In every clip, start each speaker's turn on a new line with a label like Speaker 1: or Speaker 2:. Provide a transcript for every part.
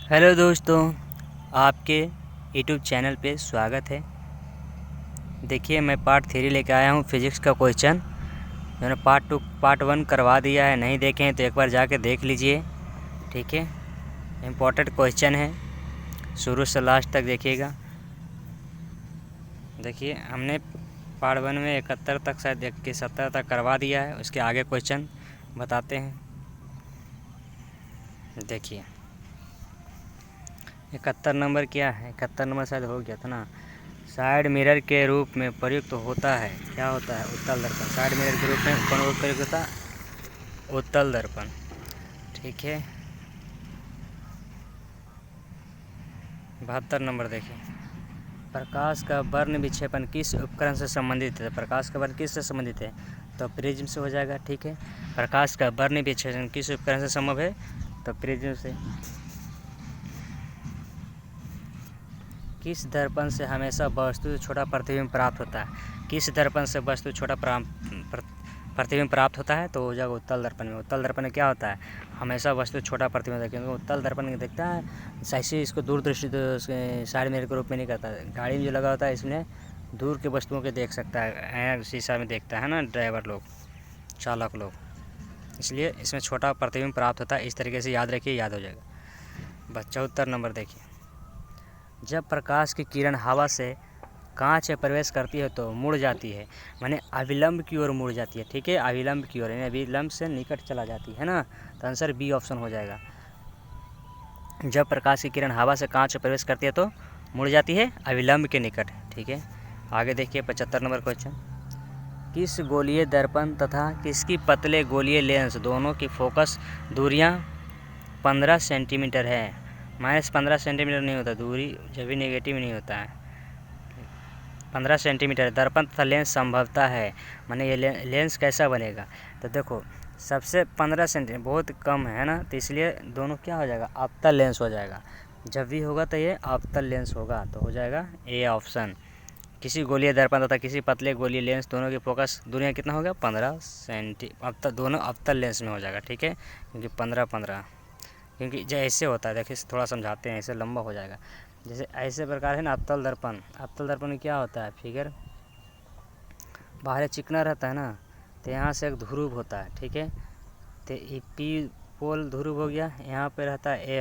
Speaker 1: Hello दोस्तों, आपके YouTube channel पे स्वागत है। देखिए, मैं पार्ट 3 लेके आया हूँ फिज़िक्स का क्वेश्चन। मैंने पार्ट 1 करवा दिया है, नहीं देखे हैं तो एक बार जाके देख लीजिए। ठीक है, इम्पोर्टेंट क्वेश्चन है, शुरू से लास्ट तक देखिएगा। देखिए, हमने पार्ट 1 में 71 तक शायद 71 तक करवा दिया है। उसके आगे क्वेश्चन बताते हैं। देखिए 71 नंबर क्या है, 71 नंबर शायद हो गया था ना। साइड मिरर के रूप में प्रयुक्त होता है, क्या होता है? उत्तल दर्पण। साइड मिरर के रूप में कौन प्रयुक्त होता है? उत्तल दर्पण। ठीक है, 72 नंबर देखिए, प्रकाश का वर्ण विक्षेपण किस उपकरण से संबंधित है? प्रकाश का वर्ण किस से संबंधित है? तो प्रिज्म से हो जाएगा। ठीक है, प्रकाश का वर्ण विक्षेपण किस उपकरण से संभव है? तो प्रिज्म से। किस दर्पण से हमेशा वस्तु छोटा प्रतिबिंब प्राप्त होता है? किस दर्पण से वस्तु छोटा प्रतिबिंब प्राप्त होता है? तो हो जाएगा उत्तल दर्पण में। उत्तल दर्पण में क्या होता है? हमेशा वस्तु छोटा प्रतिबिंब देखते हैं। उत्तल दर्पण देखता है ऐसे, इसको दूरदृष्टि साइड मिरर के रूप में नहीं करता है। गाड़ी में जो लगा होता है इसमें दूर के वस्तुओं के देख सकता है, शीशा में देखता है ना ड्राइवर लोग, चालक लोग, इसलिए इसमें छोटा प्रतिबिंब प्राप्त होता है। इस तरीके से याद रखिए, याद हो जाएगा। बस 74 नंबर देखिए, जब प्रकाश की किरण हवा से कांच में प्रवेश करती है तो मुड़ जाती है, माने अविलंब की ओर मुड़ जाती है। ठीक है, अविलंब की ओर, यानी अविलंब से निकट चला जाती है ना। तो आंसर बी ऑप्शन हो जाएगा। जब प्रकाश की किरण हवा से कांच में प्रवेश करती है तो मुड़ जाती है अविलंब के निकट। ठीक है, आगे देखिए 75 नंबर क्वेश्चन, किस गोलीय दर्पण तथा किसकी पतले गोलीय लेंस दोनों की फोकस दूरियां 15 सेंटीमीटर है? -15 सेंटीमीटर नहीं होता, दूरी जब भी नेगेटिव नहीं होता है। 15 सेंटीमीटर दर्पण तथा लेंस संभवता है, माने ये लेंस कैसा बनेगा? तो देखो, सबसे 15 सेंटीमीटर बहुत कम है ना, तो इसलिए दोनों क्या हो जाएगा? अवतल लेंस हो जाएगा। जब भी होगा तो ये अवतल लेंस होगा, तो हो जाएगा ए ऑप्शन। किसी गोलीय दर्पण तथा किसी पतले गोलीय लेंस दोनों की फोकस दूरियाँ कितना हो गया? 15 सेंटी। अवतल, दोनों अवतल लेंस में हो जाएगा। ठीक है, क्योंकि 15, क्योंकि जो ऐसे होता है, देखिए थोड़ा समझाते हैं, ऐसे लंबा हो जाएगा। जैसे ऐसे प्रकार है ना अवतल दर्पण। अवतल दर्पण में क्या होता है? फिगर बाहर चिकना रहता है ना, तो यहाँ से एक ध्रुव होता है। ठीक है, तो ये पी पोल ध्रुव हो गया, यहाँ पे रहता है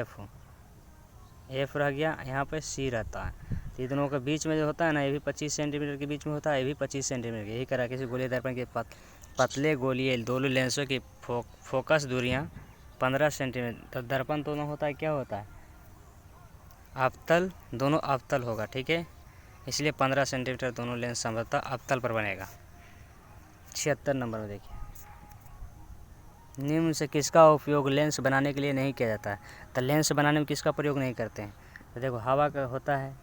Speaker 1: एफ रह गया, यहाँ पे सी रहता है। तो ये दोनों के बीच में जो होता है ना, ये भी 25 सेंटीमीटर के बीच में होता है, ये भी 25 सेंटीमीटर। यही करा किसी गोलीय दर्पण के पतले गोलीय दोनों लेंसों की फोकस दूरियाँ 15 सेंटीमीटर। तो दर्पण दोनों होता है, क्या होता है? अवतल, दोनों अवतल होगा। ठीक है, इसलिए 15 सेंटीमीटर दोनों लेंस संभवतः अवतल पर बनेगा। 76 नंबर में देखिए, निम्न से किसका उपयोग लेंस बनाने के लिए नहीं किया जाता है? तो लेंस बनाने में किसका प्रयोग नहीं करते हैं? तो देखो, हवा का होता है,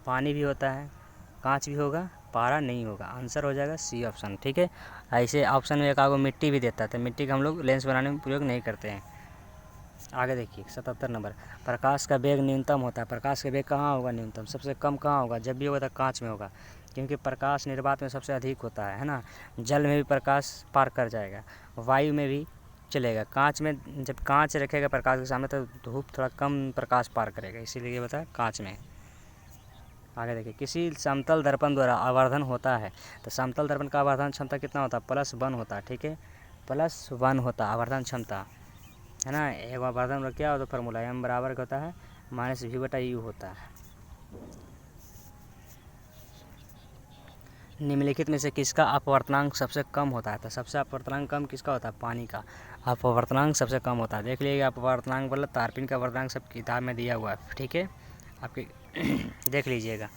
Speaker 1: पानी भी होता है, कांच भी होगा, पारा नहीं होगा। आंसर हो जाएगा सी ऑप्शन। ठीक है, ऐसे ऑप्शन में एक आगो मिट्टी भी देता है, तो मिट्टी का हम लोग लेंस बनाने में प्रयोग नहीं करते हैं। आगे देखिए 77 नंबर, प्रकाश का वेग न्यूनतम होता है। प्रकाश का वेग कहाँ होगा न्यूनतम? सबसे कम कहाँ होगा? जब भी होगा तो कांच में होगा, क्योंकि प्रकाश निर्वात में सबसे अधिक होता है ना। जल में भी प्रकाश पार कर जाएगा, वायु में भी चलेगा। कांच में जब कांच रखेगा प्रकाश के सामने तो धूप थोड़ा कम प्रकाश पार करेगा, इसीलिए ये बताया कांच में। आगे देखिए, किसी समतल दर्पण द्वारा आवर्धन होता है, तो समतल दर्पण का आवर्धन क्षमता कितना होता है? +1 होता है। ठीक है, +1 होता है आवर्धन क्षमता, है ना। एक आवर्धन में क्या होता है? फार्मूला m बराबर क्या होता है? -v/u होता है। निम्नलिखित में से किसका अपवर्तनांक सबसे कम होता है? तो सबसे अपवर्तनांक कम किसका होता है? पानी का अपवर्तनांक सबसे कम होता है। देख लीजिएगा, अपवर्तनांक मतलब तारपीन का अपवर्तनांक सब किताब में दिया हुआ है। ठीक है, आपके देख लीजिएगा।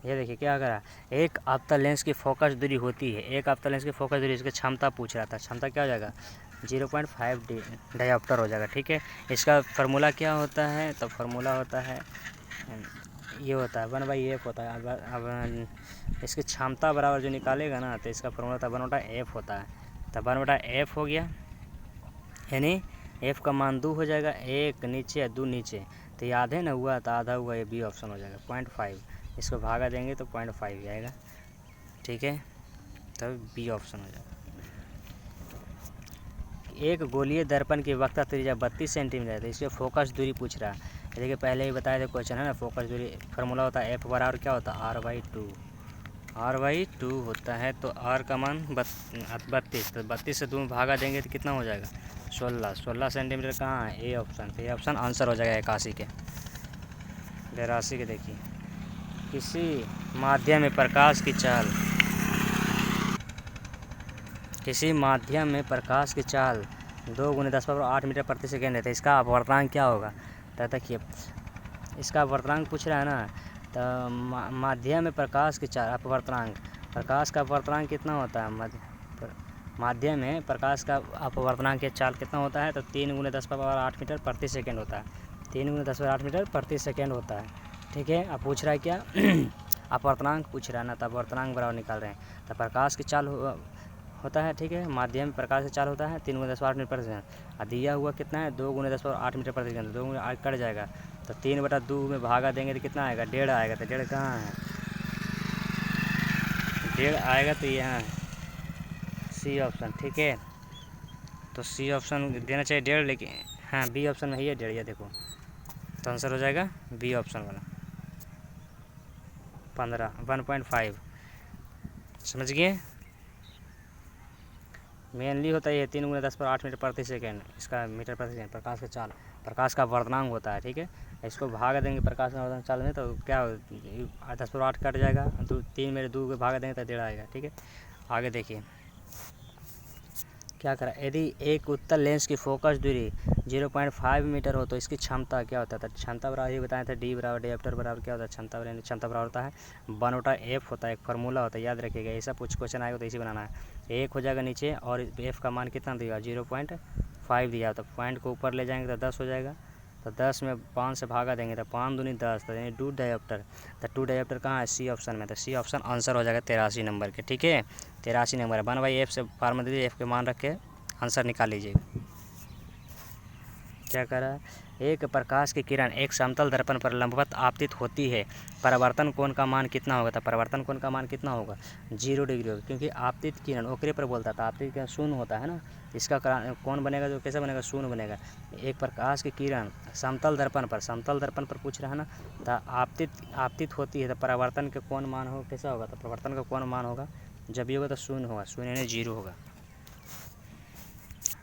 Speaker 1: ये देखिए क्या करा, एक अवतल लेंस की फोकस दूरी होती है, एक अवतल लेंस की फोकस दूरी, इसकी क्षमता पूछ रहा था। क्षमता क्या हो जाएगा? 0.5 डायोप्टर हो जाएगा। ठीक है, इसका फार्मूला क्या होता है? तो फार्मूला होता है, ये होता है 1/f होता है। अब इसकी क्षमता बराबर जो निकालेगा ना, तो इसका फार्मूला था 1/f होता है। तो 1/f हो गया, यानी f का मान 2 हो जाएगा, 1 नीचे या 2 नीचे, तो ये आधे ना हुआ, तो आधा हुआ, ये बी ऑप्शन हो जाएगा। 0.5, इसको भागा देंगे तो 0.5 आएगा। ठीक है, तो बी ऑप्शन हो जाएगा। एक गोलीय दर्पण की वक्रता त्रिज्या 32 सेंटीमीटर है, तो इसके फोकस दूरी पूछ रहा है। देखिए पहले ही बताए थे क्वेश्चन है ना, फोकस दूरी फार्मूला होता है एफ बराबर क्या होता है R/2 होता है। तो R का मान 32, तो 32 से 2 में भागा देंगे तो कितना हो जाएगा 16 सेंटीमीटर कहाँ है ए ऑप्शन, तो ए ऑप्शन आंसर हो जाएगा 81 के। 82 के देखिए, किसी माध्यम में प्रकाश की चाल 2 × 10⁸ मीटर प्रति सेकेंड है, तो इसका अपवर्तनांक क्या होगा। तो देखिए इसका अपवर्तनांक पूछ रहा है ना, तो माध्यम में प्रकाश की चाल अपवर्तनांक, प्रकाश का अपवर्तनांक कितना होता है माध्यम में प्रकाश का अपवर्तनांक चाल कितना होता है, तो 3 × 10⁸ मीटर प्रति सेकेंड होता है। 3 × 10⁸ मीटर प्रति सेकेंड होता है। ठीक है, अब पूछ रहा है क्या अपवर्तनांक पूछ रहा है ना, तो अपवर्तनांक बराबर निकाल रहे हैं। तो प्रकाश की चाल होता है, ठीक है, माध्यम में प्रकाश की चाल होता है 3 × 10⁸ मीटर प्रति सेकेंड, और दिया हुआ कितना है 2 × 10⁸ मीटर प्रति सेकेंड, 2 8 कट जाएगा, तो 3/2 में भागा देंगे तो कितना आएगा 1.5 आएगा। तो 1.5 कहाँ है 1.5 आएगा, तो यहाँ सी ऑप्शन। ठीक है, तो सी ऑप्शन देना चाहिए 1.5, लेकिन हाँ बी ऑप्शन में ही है 1.5, ये देखो, तो आंसर हो जाएगा बी ऑप्शन वाला 1.5। समझ गए, मेनली होता है ये 3 × 10⁸ मीटर प्रति सेकेंड, इसका मीटर प्रति सेकेंड प्रकाश का चाल, प्रकाश का वर्तनांक होता है। ठीक है, इसको भागा देंगे प्रकाश का वर्तनांक चाल में, तो क्या 10⁸ कट जाएगा, 3 में 2 को भागा देंगे तो 1.5 आएगा। ठीक है, आगे देखिए क्या करा, यदि एक उत्तल लेंस की फोकस दूरी 0.5 मीटर हो तो इसकी क्षमता क्या होता है। क्षमता बराबर ये बताए थे डी बराबर डायप्टर बराबर क्या होता है, क्षमता बराबर होता है 1/f होता है, एक फार्मूला होता है, याद रखिएगा। ऐसा कुछ क्वेश्चन आएगा तो इसी बनाना है, 1 हो जाएगा नीचे और एफ का मान कितना दिया 0.5 दिया, तो पॉइंट को ऊपर ले जाएंगे तो 10 हो जाएगा, तो 10 में 5 से भागा देंगे तो 5 दूनी 10, तो यानी 2 डायप्टर, तो 2 डायप्टर कहाँ है सी ऑप्शन में, तो सी ऑप्शन आंसर हो जाएगा 83 नंबर के। ठीक है, 83 नंबर है। 1/f से फार्मूला दीजिए, एफ के मान रख के आंसर निकाल लीजिएगा। क्या करा, एक प्रकाश की किरण एक समतल दर्पण पर लंबवत आपतित होती है, परावर्तन कोण का मान कितना होगा। तो परावर्तन कोण का मान कितना होगा 0 डिग्री होगा, क्योंकि आपतित किरण ओकरे पर बोलता था, आपतित किरण शून्य होता है ना, इसका कौन बनेगा जो कैसे बनेगा शून्य बनेगा। एक प्रकाश की किरण समतल दर्पण पर पूछ रहा है ना, तो आपतित होती है, तो परावर्तन का कौन मान होगा कैसा होगा, तो परावर्तन का कौन मान होगा जब भी होगा तो शून्य होगा, शून्य यानी 0 होगा।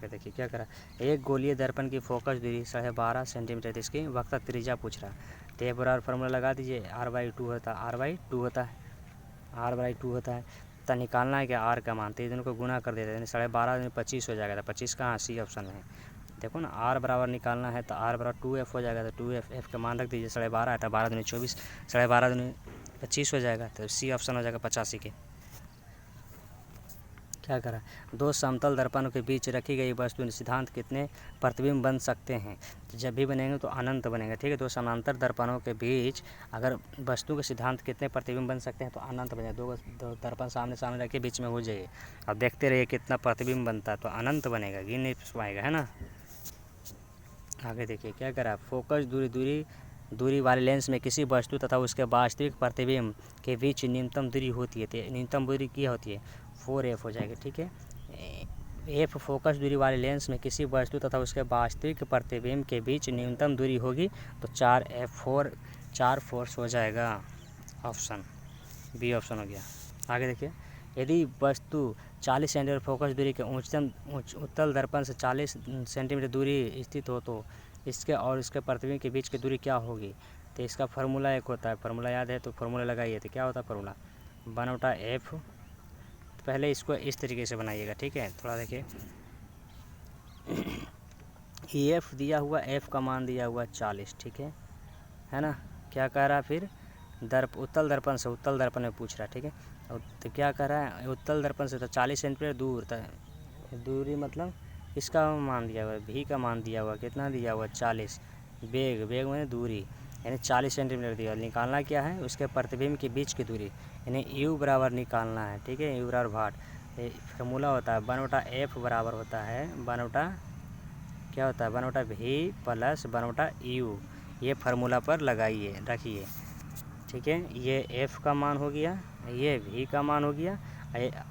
Speaker 1: देखिए क्या करा, एक गोलीय दर्पण की फोकस दूरी 12.5 सेंटीमीटर, इसकी वक्र त्रिज्या पूछ रहा है, तो ये बराबर फार्मूला लगा दीजिए, R/2 होता है, R/2 होता है, तो निकालना है क्या R का मान, तो दोनों को गुना कर देते हैं, 12.5 में 25 हो जाएगा, तो 25 कहाँ सी ऑप्शन में है। देखो ना R बराबर निकालना है तो R बराबर 2f हो जाएगा, तो 2f का मान रख दीजिए, 12.5 है, तो 12 दूनी 24, 12.5 दूनी 25 हो जाएगा, तो सी ऑप्शन हो जाएगा 85 के। क्या करा, 2 समतल दर्पणों के बीच रखी गई वस्तु सिद्धांत कितने प्रतिबिंब बन सकते हैं, तो जब भी बनेंगे तो अनंत बनेगा। ठीक है, 2 समानांतर दर्पणों के बीच अगर वस्तु के सिद्धांत कितने प्रतिबिंब बन सकते हैं तो अनंत बनेगा। 2 दर्पण सामने रखे बीच में हो जाइए, अब देखते रहिए कितना प्रतिबिंब बनता है, तो अनंत बनेगा, गिन नहीं पाएगा, है ना। आगे देखिए क्या करा, फोकस दूरी वाले लेंस में किसी वस्तु तथा उसके वास्तविक प्रतिबिंब के बीच न्यूनतम दूरी होती है, तो न्यूनतम दूरी क्या होती है 4f हो जाएगी। ठीक है, f फोकस दूरी वाले लेंस में किसी वस्तु तथा उसके वास्तविक प्रतिबिंब के बीच न्यूनतम दूरी होगी, तो 4 फोर्स हो जाएगा, ऑप्शन बी ऑप्शन हो गया। आगे देखिए, यदि वस्तु 40 सेंटीमीटर फोकस दूरी के उत्तल दर्पण से 40 सेंटीमीटर दूरी स्थित हो तो इसके और इसके प्रतिबिंब के बीच की दूरी क्या होगी। तो इसका फार्मूला एक होता है, फार्मूला याद है तो फार्मूला लगाइए, तो क्या होता है फार्मूला 1/f। पहले इसको इस तरीके से बनाइएगा, ठीक है, थोड़ा देखिए EF दिया हुआ, F का मान दिया हुआ 40, ठीक है ना। क्या कह रहा है फिर उत्तल दर्पण में पूछ रहा है, ठीक है, तो क्या कह रहा है उत्तल दर्पण से तो 40 सेंटीमीटर दूर दूरी, मतलब इसका मान दिया हुआ V का मान दिया हुआ, कितना दिया हुआ 40, वेग मैंने दूरी यानी 40 सेंटीमीटर दिया। निकालना क्या है उसके प्रतिबिंब के बीच की दूरी, यानी U बराबर निकालना है, ठीक है, U बराबर भाट फार्मूला होता है 1/f बराबर होता है 1/v प्लस 1/u, ये फार्मूला पर लगाइए रखिए, ठीक है। ये F का मान हो गया, ये V का मान हो गया,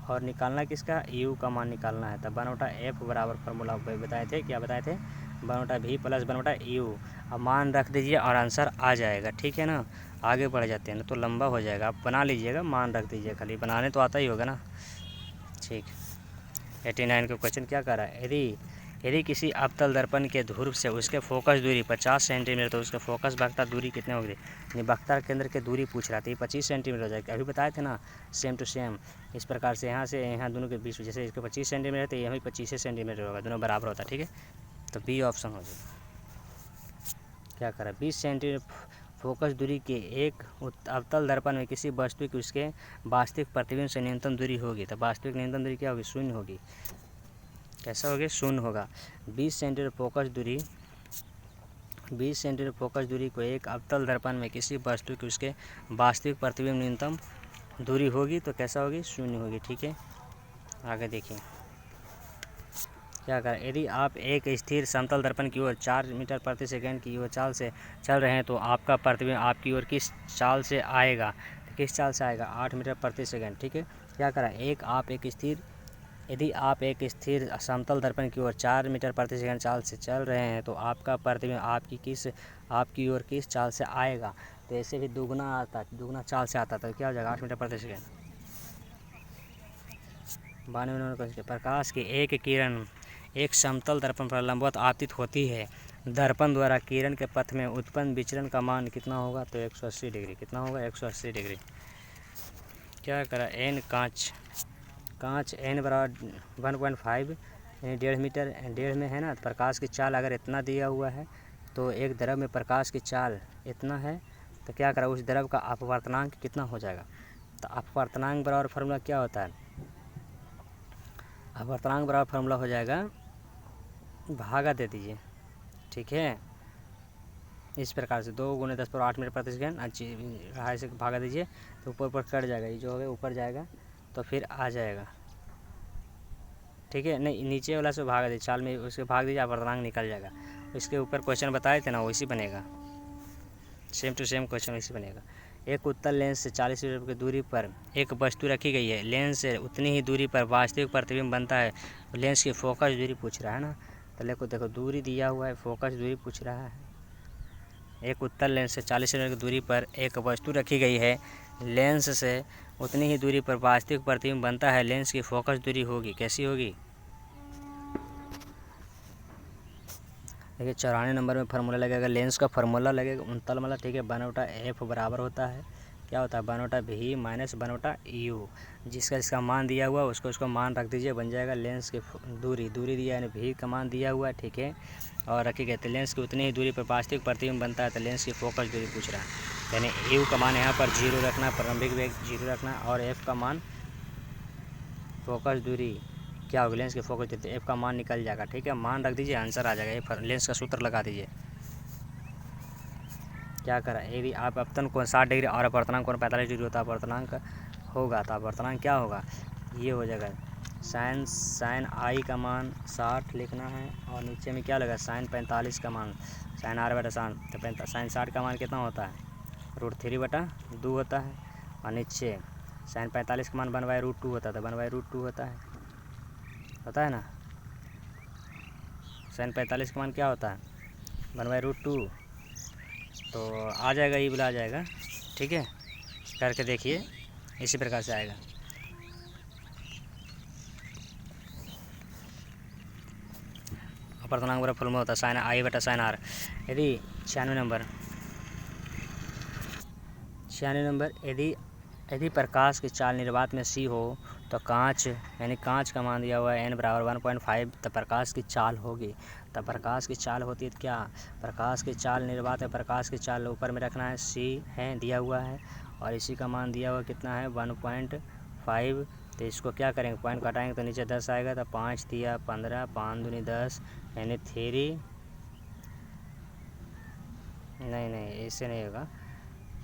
Speaker 1: और निकालना किसका U का मान निकालना है, तब 1/f बराबर फार्मूला बताए थे, क्या बताए थे 1/v प्लस 1/u। अब मान रख दीजिए और आंसर आ जाएगा, ठीक है ना। आगे बढ़ जाते हैं ना तो लंबा हो जाएगा, आप बना लीजिएगा, मान रख दीजिए, खाली बनाने तो आता ही होगा ना। ठीक, 89 का क्वेश्चन क्या कर रहा है, यदि किसी अवतल दर्पण के ध्रुव से उसके फोकस दूरी 50 सेंटीमीटर तो उसके फोकस वक्रता दूरी कितने होगी। यानी वक्र केंद्र की दूरी पूछ रहा था, ये 25 सेंटीमीटर हो जाएगी। अभी बताए थे ना सेम टू सेम, इस प्रकार से यहाँ से यहाँ दोनों के बीच, जैसे इसके 25 सेंटीमीटर तो यहाँ भी 25 सेंटीमीटर होगा, दोनों बराबर होता है, ठीक है। तो बी ऑप्शन हो जाएगा। क्या करा, 20 सेंटीमीटर फोकस दूरी के एक अवतल दर्पण में किसी वस्तु की उसके वास्तविक प्रतिबिंब से न्यूनतम दूरी होगी, तो वास्तविक न्यूनतम दूरी क्या होगी, शून्य होगी। कैसा होगी, शून्य होगा। 20 सेंटीमीटर फोकस दूरी को एक अवतल दर्पण में किसी वस्तु की उसके वास्तविक प्रतिबिंब न्यूनतम दूरी होगी तो कैसा होगी, शून्य होगी, ठीक है। आगे देखिए क्या करें, यदि आप एक स्थिर समतल दर्पण की ओर 4 मीटर प्रति सेकंड की ओर चाल से चल रहे हैं तो आपका प्रतिबिंब आपकी ओर किस चाल से आएगा, तो किस चाल से आएगा, 8 मीटर प्रति सेकंड, ठीक है। क्या करें, यदि आप एक स्थिर समतल दर्पण की ओर 4 मीटर प्रति सेकंड चाल से चल रहे हैं तो आपका प्रतिबिंब आपकी ओर किस चाल से आएगा, तो ऐसे भी दुगना चाल से आता तो क्या हो जाएगा, 8 मीटर प्रति सेकंड। 92 नंबर, प्रकाश की एक किरण एक समतल दर्पण पर लंबवत आपतित होती है, दर्पण द्वारा किरण के पथ में उत्पन्न विचलन का मान कितना होगा, तो 180 डिग्री। कितना होगा, 180 डिग्री। क्या करा, एन कांच एन बराबर 1.5 यानी 1.5 मीटर, 1.5 में है ना। प्रकाश की चाल अगर इतना दिया हुआ है तो एक द्रव में प्रकाश की चाल इतना है, तो क्या करा, उस द्रव का अपवर्तनांक कितना हो जाएगा। तो अपवर्तनांक बराबर फार्मूला क्या होता है, अपवर्तनांक बराबर फार्मूला हो जाएगा, भागा दे दीजिए, ठीक है। इस प्रकार से 2 × 10⁸ मीटर प्रति सेकंड, 2.5 से भागा दीजिए तो ऊपर कट जाएगा, ये जो है ऊपर जाएगा तो फिर आ जाएगा, ठीक है। नहीं, नीचे वाला से भागा दीजिए, चाल में उसके भाग दीजिए, अपवर्तनांक निकल जाएगा। इसके ऊपर क्वेश्चन बताए थे ना, वैसी बनेगा, सेम टू सेम क्वेश्चन वैसे बनेगा। एक उत्तल लेंस से 40 मीटर की दूरी पर एक वस्तु रखी गई है, लेंस से उतनी ही दूरी पर वास्तविक प्रतिबिंब बनता है, लेंस की फोकस दूरी पूछ रहा है ना। तो देखो दूरी दिया हुआ है, फोकस दूरी पूछ रहा है। एक उत्तल लेंस से 40 मीटर की दूरी पर एक वस्तु रखी गई है, लेंस से उतनी ही दूरी पर वास्तविक प्रतिबिंब बनता है, लेंस की फोकस दूरी होगी, कैसी होगी। देखिए 94 नंबर में फार्मूला लगेगा, लेंस का फार्मूला लगेगा उत्तल वाला, ठीक है। 1/f बराबर होता है, क्या होता है, 1/v माइनस 1/u। जिसका मान दिया हुआ उसको मान रख दीजिए, बन जाएगा लेंस की दूरी दिया है, v का मान दिया हुआ है, ठीक है। और रखी गई तो लेंस की उतनी ही दूरी पर वास्तविक प्रतिबिंब बनता है, तो लेंस की फोकस दूरी पूछ रहा है। यानी u का मान यहाँ पर 0 रखना, प्रारंभिक वेग 0 रखना, और f का मान फोकस दूरी क्या होगी, लेंस की फोकस दूरी, एफ का मान निकल जाएगा, ठीक है। मान रख दीजिए, आंसर आ जाएगा। लेंस का सूत्र लगा दीजिए। क्या करा, यदि आप अपतन कोण 60 डिग्री और अपवर्तनांक कोण 45 डिग्री होता है, अपवर्तनांक होगा तो अपवर्तनांक क्या होगा, ये हो जाएगा साइन आई का मान 60 लिखना है, और नीचे में क्या लगा, साइन 45 का मान, साइन r बटा तो साइन 60 का मान कितना होता है, √3/2 होता है, और नीचे साइन 45 का मान 1/√2 होता है, तो 1/√2 होता है ना। साइन 45 का मान क्या होता है, 1/√2, तो आ जाएगा, ये बोला आ जाएगा, ठीक है। करके देखिए, इसी प्रकार से आएगा। अपवर्तनांक बराबर फॉर्मूला होता है साइन आई बटा साइन आर। यदि 96 नंबर यदि प्रकाश की चाल निर्वात में c हो तो कांच का मान दिया हुआ है n बराबर 1.5, तो प्रकाश की चाल होगी। तो प्रकाश की चाल होती है, तो क्या, प्रकाश की चाल निर्वात है, प्रकाश की चाल ऊपर में रखना है, c है दिया हुआ है, और इसी का मान दिया हुआ कितना है, 1.5। तो इसको क्या करेंगे, पॉइंट कटाएंगे तो नीचे 10 आएगा, तो 5 दिया 15, 5 दूनी 10, यानी 3, नहीं ऐसे नहीं होगा,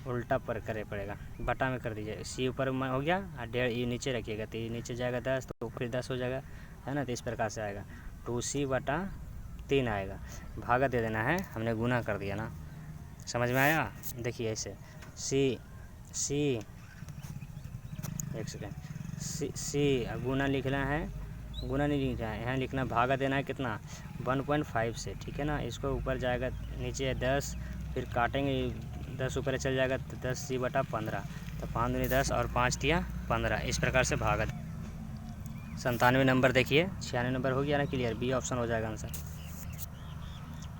Speaker 1: उल्टा पर करे पड़ेगा, बटा में कर दीजिए, सी ऊपर में हो गया, और 1.5 ये नीचे रखिएगा, तो ये नीचे जाएगा 10, तो फिर 10 हो जाएगा, है ना। तो इस प्रकार से आएगा 2c/3 आएगा, भागा दे देना है, हमने गुना कर दिया ना, समझ में आया। देखिए ऐसे सी एक सेकेंड, सी गुना लिखना है गुना नहीं लिखना है, यहाँ लिखना भागा देना है कितना 1.5 से, ठीक है ना। इसको ऊपर जाएगा, नीचे है 10, फिर काटेंगे 10 ऊपर चल जाएगा तो 10c/15, तो 5 दूनी 10 और 5 तिया 15, इस प्रकार से भागा। 97 नंबर देखिए, 96 नंबर हो गया ना क्लियर, बी ऑप्शन हो जाएगा आंसर।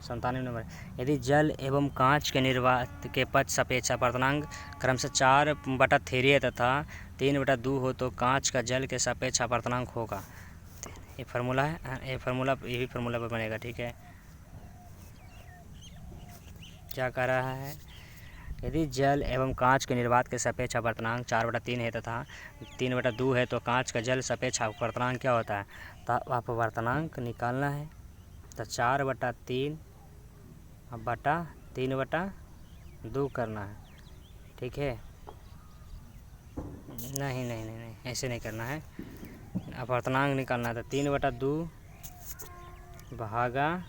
Speaker 1: 97 नंबर, यदि जल एवं कांच के निर्वात के पक्ष सापेक्ष अपवर्तनांक क्रमशः 4/3 है तथा 3/2 हो तो कांच का जल के सापेक्ष अपवर्तनांक होगा। ये फार्मूला है, ये फार्मूला यही फार्मूला पर बनेगा, ठीक है। क्या कह रहा है, यदि जल एवं कांच के निर्वात के सापेक्ष अपवर्तनांक 4/3 है तथा 3/2 है तो कांच का जल सापेक्ष अपवर्तनांक क्या होता है। तो अपवर्तनांक निकालना है, तो 4/3/3/2 करना है, ठीक है। नहीं नहीं नहीं नहीं, ऐसे नहीं करना है, अपवर्तनांक निकालना है, तो 3/2 भागा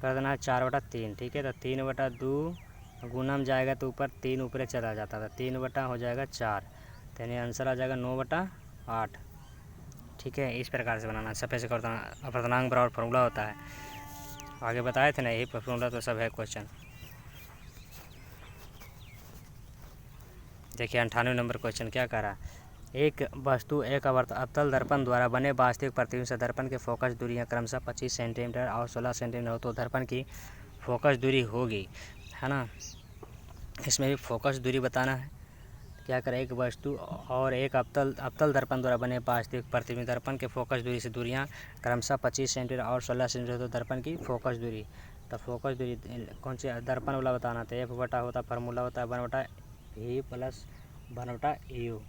Speaker 1: कर देना है 4/3, ठीक है। तो 3/2 गुना में जाएगा तो ऊपर 3 ऊपर चला जाता था, 3 बटा हो जाएगा 4, तो यानी आंसर आ जाएगा 9/8, ठीक है। इस प्रकार से बनाना सापेक्ष अपवर्तनांक बराबर फार्मूला होता है, आगे बताए थे ना, यही फार्मूला तो सब है क्वेश्चन। देखिए 98 नंबर क्वेश्चन क्या कह रहा है, एक वस्तु एक अवतल दर्पण द्वारा बने वास्तविक प्रतिबिंब से दर्पण की फोकस दूरियां क्रमशः 25 सेंटीमीटर और 16 सेंटीमीटर हो तो दर्पण की फोकस दूरी होगी, है ना। इसमें भी फोकस दूरी बताना है। क्या करें, एक वस्तु और एक अवतल दर्पण द्वारा बने वास्तविक प्रतिबिंब दर्पण के फोकस दूरी से दूरियां क्रमशः 25 सेंटीमीटर और 16 सेंटीमीटर तो दर्पण की फोकस दूरी। तो फोकस दूरी कौन सी दर्पण वाला बताना था, F/, होता फार्मूला होता है 1/E + 1/U,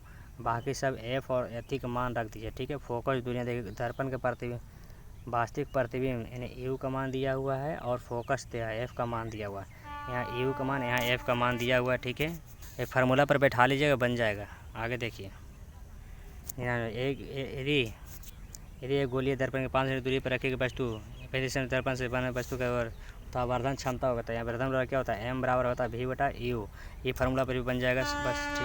Speaker 1: बाकी सब F और एथी का मान रख दीजिए, ठीक है। फोकस दूरियाँ देखिए, दर्पण के प्रतिबिंब वास्तविक प्रतिबिंब यानी U का मान दिया हुआ है और फोकस दिया है, F का मान दिया हुआ है, यहाँ U का मान, यहाँ F का मान दिया हुआ है, ठीक है। एक फार्मूला पर बैठा लीजिएगा, बन जाएगा। आगे देखिए, यहाँ यदि एक गोलीय दर्पण के 5 सेंटीमीटर दूरी पर रखी गई वस्तु 35 सेंटीमीटर दर्पण से बने वस्तु का तो आवर्धन क्षमता होगा, तो यहाँ आवर्धन क्या होता है, M बराबर होता है V/U, ये फार्मूला पर भी बन जाएगा बस, ठीक।